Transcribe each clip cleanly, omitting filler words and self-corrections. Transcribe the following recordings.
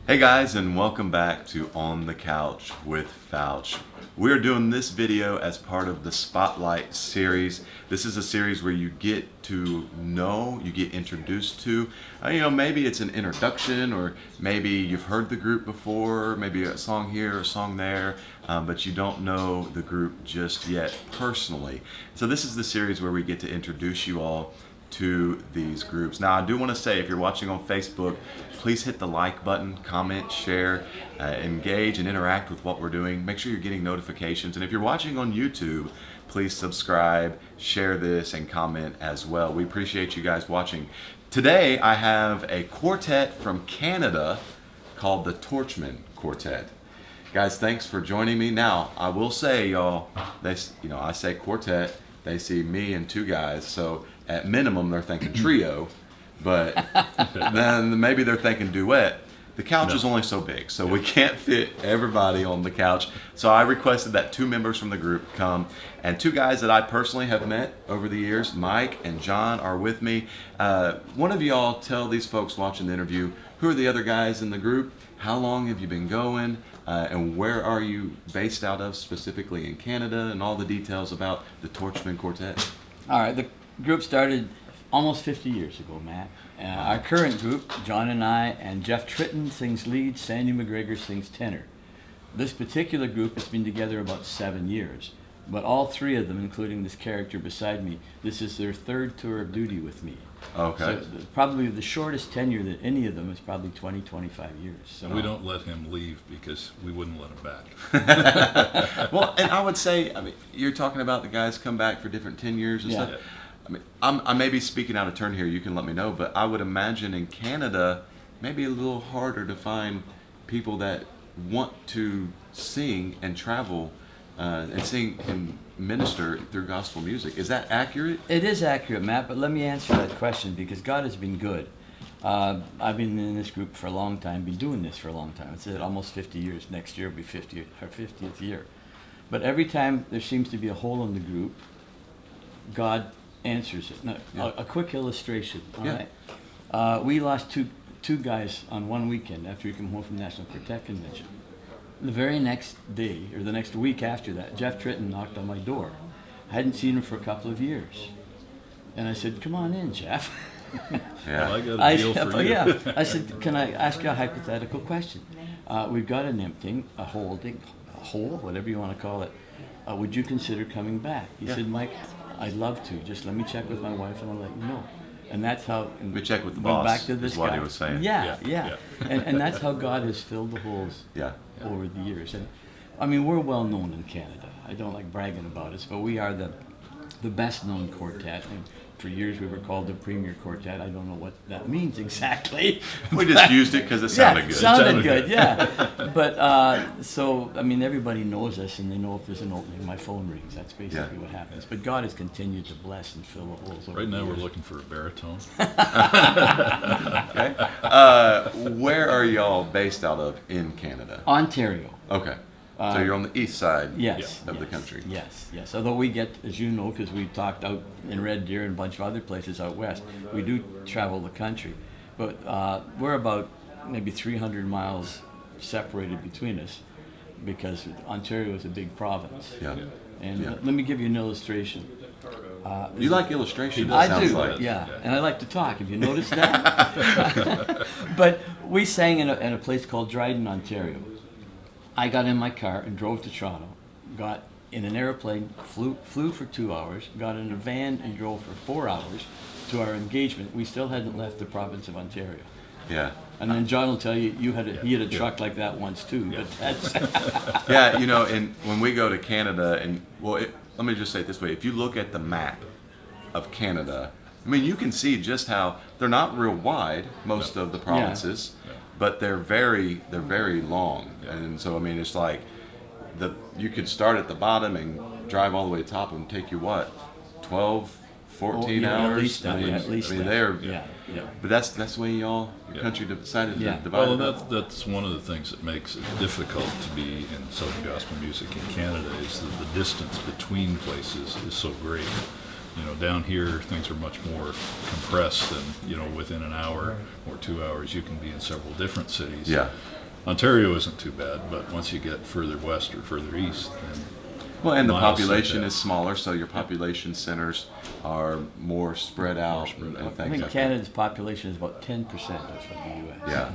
Hey guys, and welcome back to On the Couch with Fouch. We're doing this video as part of the Spotlight series. This is a series where you get to know, you get introduced to, maybe it's an introduction, or maybe you've heard the group before, maybe a song here or a song there, but you don't know the group just yet personally. So this is the series where we get to introduce you all to these groups. Now, I do want to say, if you're watching on Facebook, please hit the like button, comment, share, engage and interact with what we're doing. Make sure you're getting notifications. And if you're watching on YouTube, please subscribe, share this, and comment as well. We appreciate you guys watching. Today, I have a quartet from Canada called the Torchmen Quartet. Guys, thanks for joining me. Now, I will say, y'all, I say quartet, they see me and two guys, so at minimum they're thinking trio, but then maybe they're thinking duet. The couch is only so big, so we can't fit everybody on the couch. So I requested that two members from the group come, and two guys that I personally have met over the years, Mike and John, are with me. One of y'all tell these folks watching the interview, who are the other guys in the group? How long have you been going? And where are you based out of, specifically in Canada, and all the details about the Torchmen Quartet? All right, the group started almost 50 years ago, Matt. Our current group, John and I, and Jeff Tritton sings lead, Sandy McGregor sings tenor. This particular group has been together about 7 years, but all three of them, including this character beside me, this is their third tour of duty with me. Okay. So probably the shortest tenure that any of them is probably 20, 25 years. So we don't let him leave because we wouldn't let him back. Well, and I would say, you're talking about the guys come back for different tenures and stuff. I may be speaking out of turn here, you can let me know, but I would imagine in Canada, maybe a little harder to find people that want to sing and travel and sing and minister through gospel music. Is that accurate? It is accurate, Matt, but let me answer that question because God has been good. I've been in this group for a long time, been doing this for a long time. It's almost 50 years. Next year will be our 50th year. But every time there seems to be a hole in the group, God answers it. Now, a quick illustration, all right? We lost two guys on one weekend after we came home from National Quartet Convention. The very next day, or the next week after that, Jeff Tritton knocked on my door. I hadn't seen him for a couple of years. And I said, "Come on in, Jeff." Well, I got a deal for you. Yeah. I said, "Can I ask you a hypothetical question? We've got an emptying, a hole, whatever you want to call it. Would you consider coming back?" He said, "Mike, I'd love to. Just let me check with my wife and I'll let you know." And that's how we check with the boss. Back to this is what guy. He was saying. Yeah. And that's how God has filled the holes over the years. And we're well known in Canada. I don't like bragging about us, but we are the best known quartet. And for years we were called the premier quartet. I don't know what that means exactly. We just used it because it sounded good. Sounded good, yeah. But everybody knows us, and they know if there's an opening, my phone rings. That's basically what happens. But God has continued to bless and fill the holes over Right the now years. we're looking for a baritone. Okay. Where are y'all based out of in Canada? Ontario. Okay. So you're on the east side of the country. Yes. Although we get, as you know, because we've talked out in Red Deer and a bunch of other places out west, we do travel the country. But we're about maybe 300 miles separated between us because Ontario is a big province. Yeah. And let me give you an illustration. You like illustrations, I do, like. yeah. And I like to talk. Have you noticed that? But we sang in a place called Dryden, Ontario. I got in my car and drove to Toronto, got in an airplane, flew for 2 hours, got in a van and drove for 4 hours to our engagement. We still hadn't left the province of Ontario. Yeah. And then John will tell you, he had a truck like that once too. But that's and when we go to Canada, let me just say it this way: if you look at the map of Canada, you can see just how they're not real wide, most of the provinces. But they're very long, and so it's like you could start at the bottom and drive all the way to the top and take you 12, 14 hours. At least that. But that's the way your country decided to divide. Well, that's one of the things that makes it difficult to be in Southern gospel music in Canada is that the distance between places is so great. Down here things are much more compressed, and within an hour or 2 hours you can be in several different cities. Yeah. Ontario isn't too bad, but once you get further west or further east, then Well, and the miles population like is smaller, so your population centers are more spread out. And I things think like Canada's population is about 10% of the U.S. that. Yeah.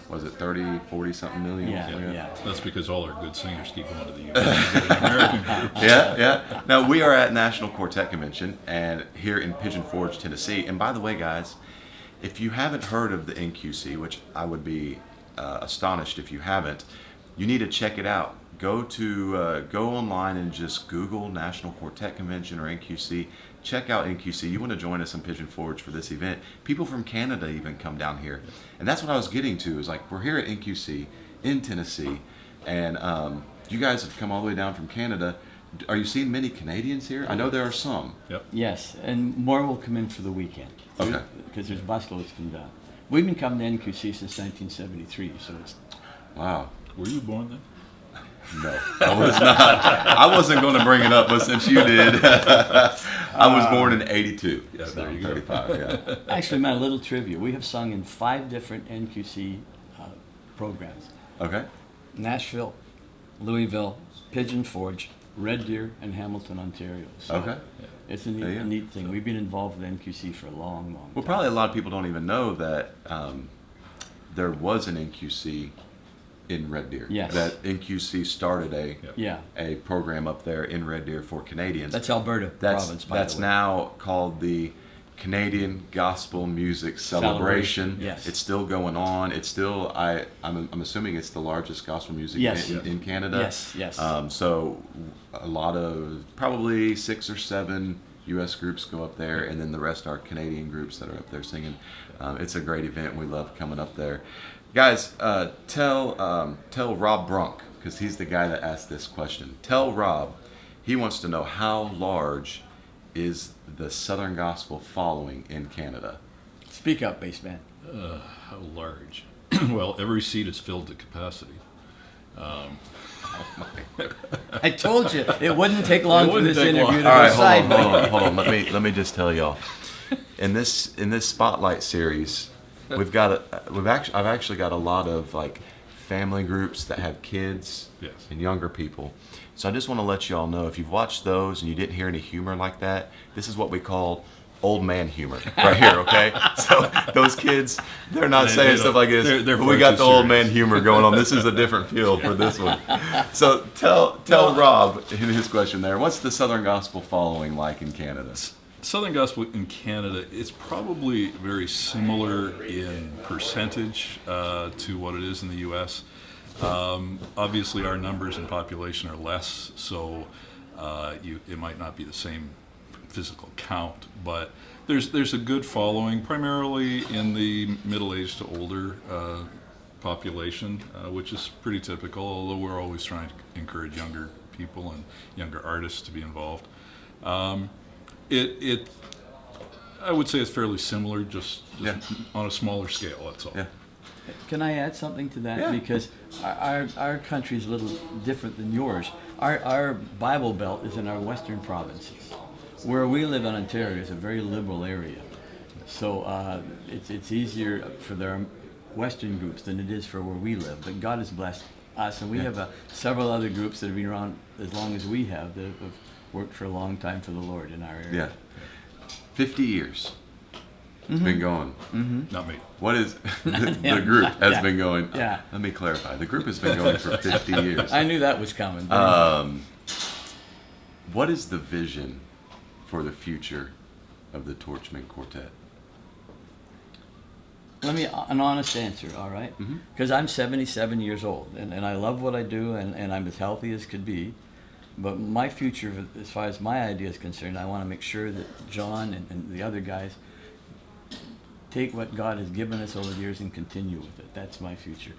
Was it 30, 40 something million? Yeah. that's because all our good singers keep going to the U.S. to get an American group. Yeah. Now, we are at National Quartet Convention and here in Pigeon Forge, Tennessee. And by the way, guys, if you haven't heard of the NQC, which I would be astonished if you haven't, you need to check it out. Go online and just Google National Quartet Convention or NQC. Check out NQC. You want to join us in Pigeon Forge for this event. People from Canada even come down here. And that's what I was getting to, is like, we're here at NQC in Tennessee, and you guys have come all the way down from Canada. Are you seeing many Canadians here? I know there are some. Yep. Yes, and more will come in for the weekend. Okay. Because there's busloads come down. We've been coming to NQC since 1973, so it's... Wow. Were you born then? No, I was not. I wasn't going to bring it up, but since you did, I was born in '82. Yeah, So there I'm you go. 35. Yeah. Actually, my little trivia, we have sung in 5 different NQC programs. Okay. Nashville, Louisville, Pigeon Forge, Red Deer, and Hamilton, Ontario. So Okay. it's a Yeah, yeah. neat thing. We've been involved with NQC for a long Well, time. probably a lot of people don't even know that there was an NQC in Red Deer. Yes. That NQC started Yeah, a program up there in Red Deer for Canadians. that's Alberta province, by That's the way. now called the Canadian Gospel Music Celebration. Yes. It's still going on. It's still, I'm assuming it's the largest gospel music Yes. event in Canada. Yes. So a lot of, probably 6 or 7 U.S. groups go up there, and then the rest are Canadian groups that are up there singing. It's a great event. We love coming up there. Guys, tell Rob Brunk, because he's the guy that asked this question. Tell Rob, he wants to know, how large is the Southern Gospel following in Canada? Speak up, bass man. How large? Well, every seat is filled to capacity. I told you it wouldn't take long It for wouldn't this take long. interview to All go right, sideways. hold on. Let me just tell y'all. In this spotlight series, I've actually got a lot of like family groups that have kids Yes. and younger people. So I just want to let y'all know, if you've watched those and you didn't hear any humor like that, this is what we call old man humor right here, okay? So those kids, they're not They saying don't- stuff like this. they're But we far got too the old serious. man humor going on. This is a different field for this one. So tell Rob in his question there, what's the Southern Gospel following like in Canada? Southern Gospel in Canada is probably very similar in percentage to what it is in the U.S. Obviously, our numbers and population are less, so it might not be the same physical count, but there's a good following, primarily in the middle-aged to older population, which is pretty typical, although we're always trying to encourage younger people and younger artists to be involved. I would say it's fairly similar, just Yeah. on a smaller scale, that's all. Yeah. Can I add something to that? Yeah. Because our country is a little different than yours. Our Bible Belt is in our western provinces. Where we live in Ontario is a very liberal area. So it's easier for their western groups than it is for where we live. But God has blessed us, and we have several other groups that have been around as long as we have, that have worked for a long time for the Lord in our area. Yeah. 50 years. It's been going. Not me. What is the group has been going? Yeah. Let me clarify. The group has been going for 50 years. I knew that was coming. What is the vision for the future of the Torchmen Quartet? Let me an honest answer, all right? Because I'm 77 years old, and I love what I do, and I'm as healthy as could be. But my future, as far as my idea is concerned, I want to make sure that John and the other guys take what God has given us over the years and continue with it. That's my future,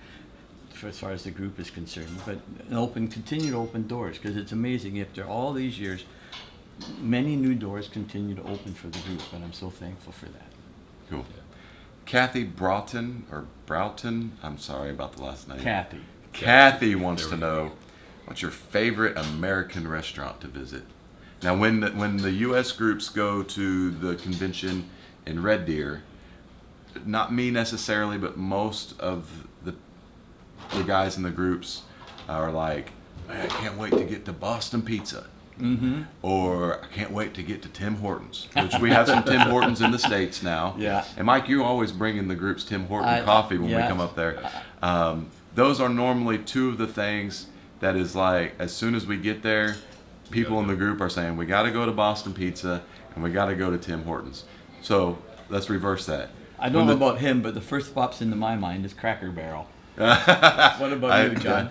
as far as the group is concerned. But continue to open doors, because it's amazing. After all these years, many new doors continue to open for the group, and I'm so thankful for that. Cool. Kathy Broughton, I'm sorry about the last name. Kathy wants to know, what's your favorite American restaurant to visit? Now, when the U.S. groups go to the convention in Red Deer, not me necessarily, but most of the guys in the groups are like, "Man, I can't wait to get to Boston Pizza." Mm-hmm. Or I can't wait to get to Tim Hortons, which we have some Tim Hortons in the States now. Yeah. And Mike, you always bring in the group's Tim Horton coffee when we come up there. Those are normally two of the things that is like, as soon as we get there, people in the group are saying, we got to go to Boston Pizza and we got to go to Tim Hortons. So let's reverse that. I don't know about him, but the first pops into my mind is Cracker Barrel. What about you, John?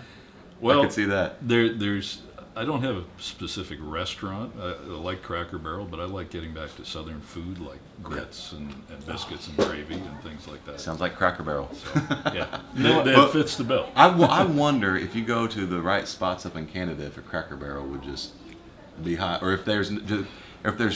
Well, I could see that. There's. I don't have a specific restaurant. I like Cracker Barrel, but I like getting back to Southern food like grits and biscuits and gravy and things like that. Sounds like Cracker Barrel. So, yeah, that fits the bill. I wonder if you go to the right spots up in Canada, if a Cracker Barrel would just be hot, or if there's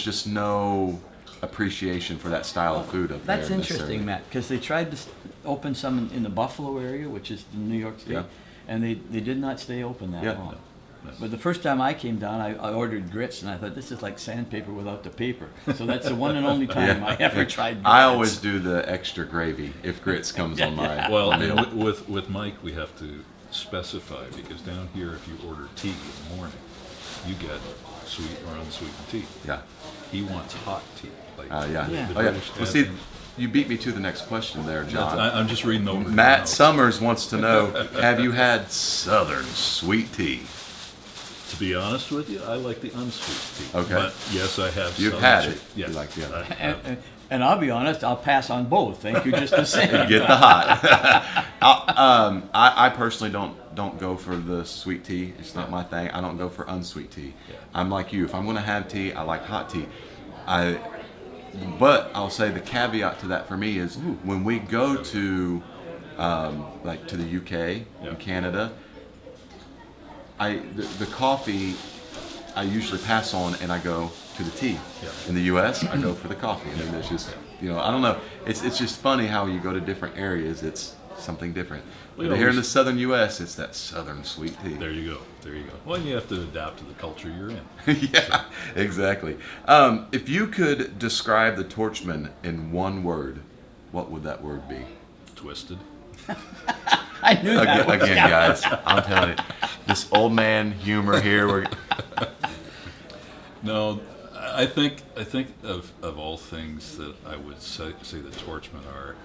just no appreciation for that style of food up there. That's interesting, Matt, because they tried to open some in the Buffalo area, which is New York State, and they did not stay open that long. But the first time I came down, I ordered grits, and I thought, this is like sandpaper without the paper. So that's the one and only time I ever tried grits. I always do the extra gravy if grits comes on my Well, meal. with Mike, we have to specify, because down here, if you order tea in the morning, you get sweet or unsweetened tea. Yeah. He wants hot tea. Like Yeah. the Oh, yeah. British Well, see, and- you beat me to the next question there, John. I'm just reading over. your Matt notes. Summers wants to know, have you had Southern sweet tea? To be honest with you, I like the unsweet tea. Okay. But yes, I have. You've some had tea. it. Yeah. You like the other. And I'll be honest, I'll pass on both. Thank you, just the same. Get the hot. I personally don't go for the sweet tea. It's not my thing. I don't go for unsweet tea. Yeah. I'm like you. If I'm going to have tea, I like hot tea. But I'll say the caveat to that for me is when we go to like to the UK and Canada, the coffee I usually pass on and I go to the tea. Yeah. In the U.S., I go for the coffee. I mean, it's just, I don't know. It's just funny how you go to different areas. It's something different. Well, But here in the southern U.S., it's that southern sweet tea. There you go. There you go. Well, you have to adapt to the culture you're in. Yeah, exactly. If you could describe the Torchmen in one word, what would that word be? Twisted. I knew that was Again, guys, I'm telling you, this old man humor here. No, I think of all things that I would say the Torchmen are.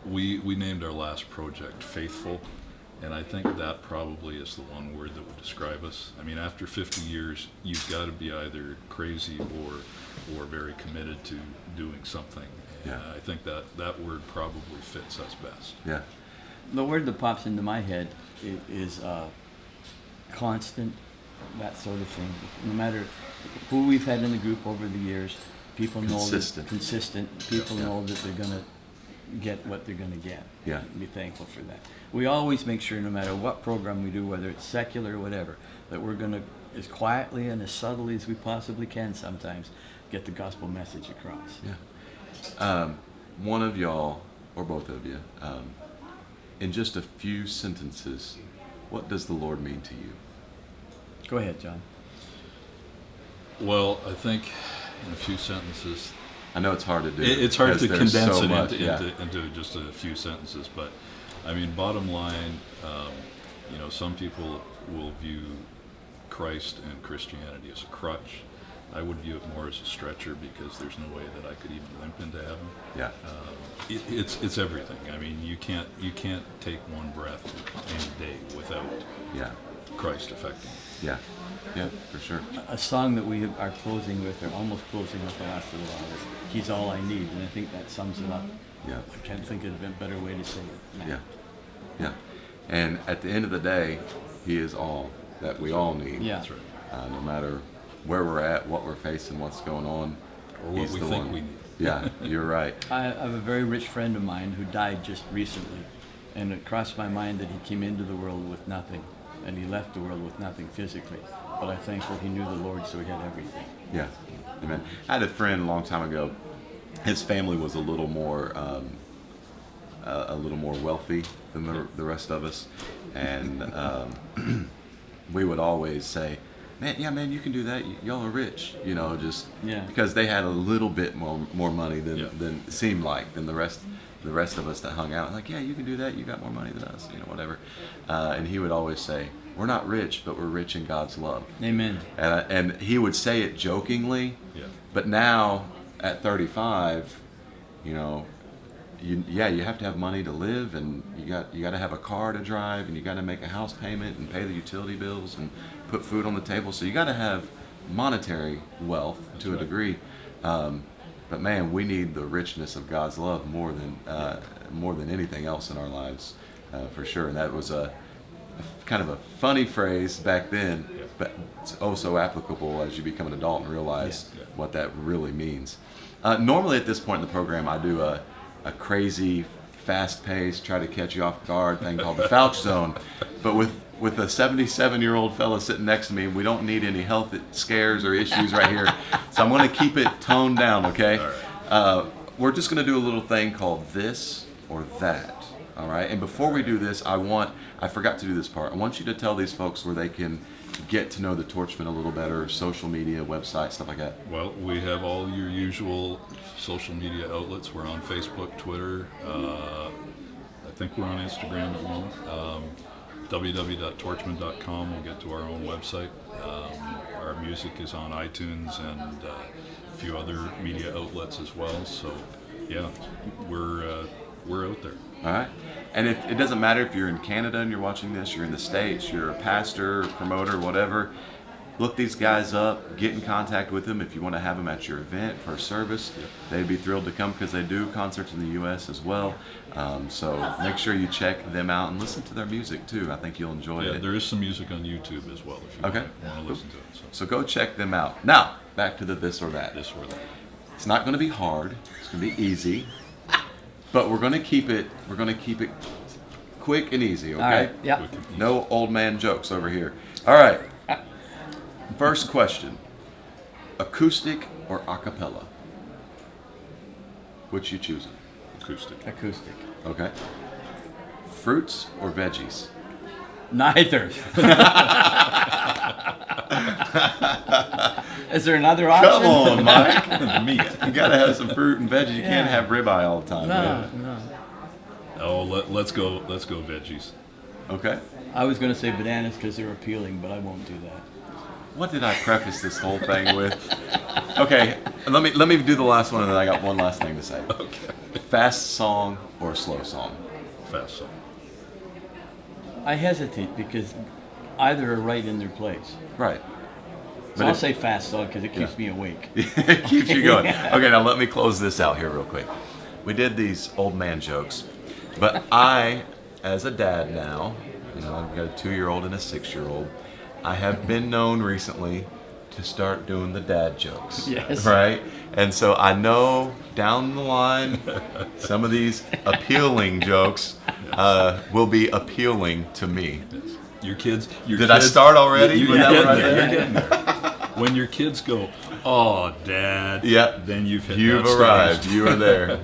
We named our last project Faithful, and I think that probably is the one word that would describe us. I mean, after 50 years, you've got to be either crazy or very committed to doing something. And Yeah. I think that word probably fits us best. Yeah, The word that pops into my head is constant, that sort of thing. No matter who we've had in the group over the years, people know Consistent. that consistent. People know that they're going to get what they're going to get. Yeah. Be thankful for that. We always make sure, no matter what program we do, whether it's secular or whatever, that we're going to, as quietly and as subtly as we possibly can sometimes, get the gospel message across. yeah. One of y'all, or both of you, in just a few sentences, what does the Lord mean to you? Go ahead, John. Well, I think in a few sentences, I know it's hard to do. it's hard to because there's condense so it much, into just a few sentences, but I mean, bottom line, some people will view Christ and Christianity as a crutch. I would view it more as a stretcher because there's no way that I could even limp into heaven. Yeah. It's everything. I mean, you can't take one breath any day without Yeah. Christ affecting it. Yeah. Yeah, for sure. A song that we are closing with, or almost closing with the last little while, is "He's All I Need," and I think that sums it up. Yeah. I can't think of a better way to say it. Matt. Yeah. Yeah. And at the end of the day, He is all that we all need. Yeah. That's right. No matter where we're at, what we're facing, what's going on. Or what He's we the think one. we need. Yeah, you're right. I have a very rich friend of mine who died just recently, and it crossed my mind that he came into the world with nothing, and he left the world with nothing physically. But I'm thankful he knew the Lord, so he had everything. Yeah. Amen. I had a friend a long time ago. His family was a little more wealthy than the rest of us, and we would always say, man, you can do that. Y'all are rich, just Yeah. because they had a little bit more money than Yeah. than it seemed like than the rest of us that hung out. Like, yeah, you can do that. You got more money than us, whatever. And he would always say, "We're not rich, but we're rich in God's love." Amen. And he would say it jokingly, Yeah. but now at 35, you have to have money to live, and you got to have a car to drive, and you got to make a house payment and pay the utility bills and put food on the table. So you got to have monetary wealth to a degree. But man, we need the richness of God's love more than anything else in our lives, for sure. And that was a kind of a funny phrase back then, but it's oh so applicable as you become an adult and realize what that really means. Normally at this point in the program, I do a crazy, fast-paced, try to catch you off guard thing called the Fouch Zone. But with a 77-year-old fella sitting next to me, we don't need any health scares or issues right here. So I'm going to keep it toned down, okay? All right. We're just going to do a little thing called this or that, all right? And before we do this, I forgot to do this part. I want you to tell these folks where they can get to know the Torchmen a little better, social media, website, stuff like that. Well, we have all your usual social media outlets. We're on Facebook, Twitter. I think we're on Instagram at the moment. www.torchmen.com. We'll get to our own website. Our music is on iTunes and a few other media outlets as well. So, yeah, we're out there. All right. And it doesn't matter if you're in Canada and you're watching this, you're in the States, you're a pastor, promoter, whatever. Look these guys up, get in contact with them if you want to have them at your event for a service. They'd be thrilled to come because they do concerts in the U.S. as well. So make sure you check them out and listen to their music too. I think you'll enjoy it. Yeah, there is some music on YouTube as well if you want to listen to it. So go check them out. Now, back to the this or that. This or that. It's not going to be hard. It's going to be easy. But we're going to keep it quick and easy, okay? All right. Yeah. No old man jokes over here. All right. First question. Acoustic or a cappella? Which you choosing? Acoustic. Acoustic. Okay. Fruits or veggies? Neither. Is there another option? Come on, Mike. Meat. You got to have some fruit and veggies. You can't have ribeye all the time, man. No. Oh, let's go veggies. Okay. I was going to say bananas because they're appealing, but I won't do that. What did I preface this whole thing with? Okay, let me do the last one, and then I got one last thing to say. Okay. Fast song or slow song? Fast song. I hesitate because either are right in their place. Right. So I'll say fast song because it keeps me awake. It keeps you going. Okay, now let me close this out here real quick. We did these old man jokes, but I, as a dad now, I've got a 2-year-old and a 6-year-old, I have been known recently to start doing the dad jokes. Yes. Right? And so I know down the line, some of these appealing jokes will be appealing to me. Your kids. Did I start already? You're With that one right getting there. there? You're getting there. When your kids go, "Oh, Dad," Yeah. then you've hit You've that arrived. stage. You are there.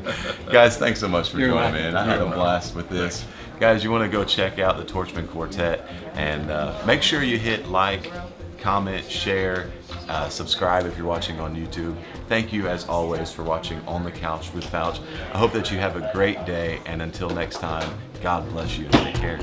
Guys, thanks so much for You're joining, welcome. man. I had a blast with this. Guys, you want to go check out the Torchmen Quartet, and make sure you hit like, comment, share, subscribe if you're watching on YouTube. Thank you, as always, for watching On the Couch with Fouch. I hope that you have a great day, and until next time, God bless you and take care.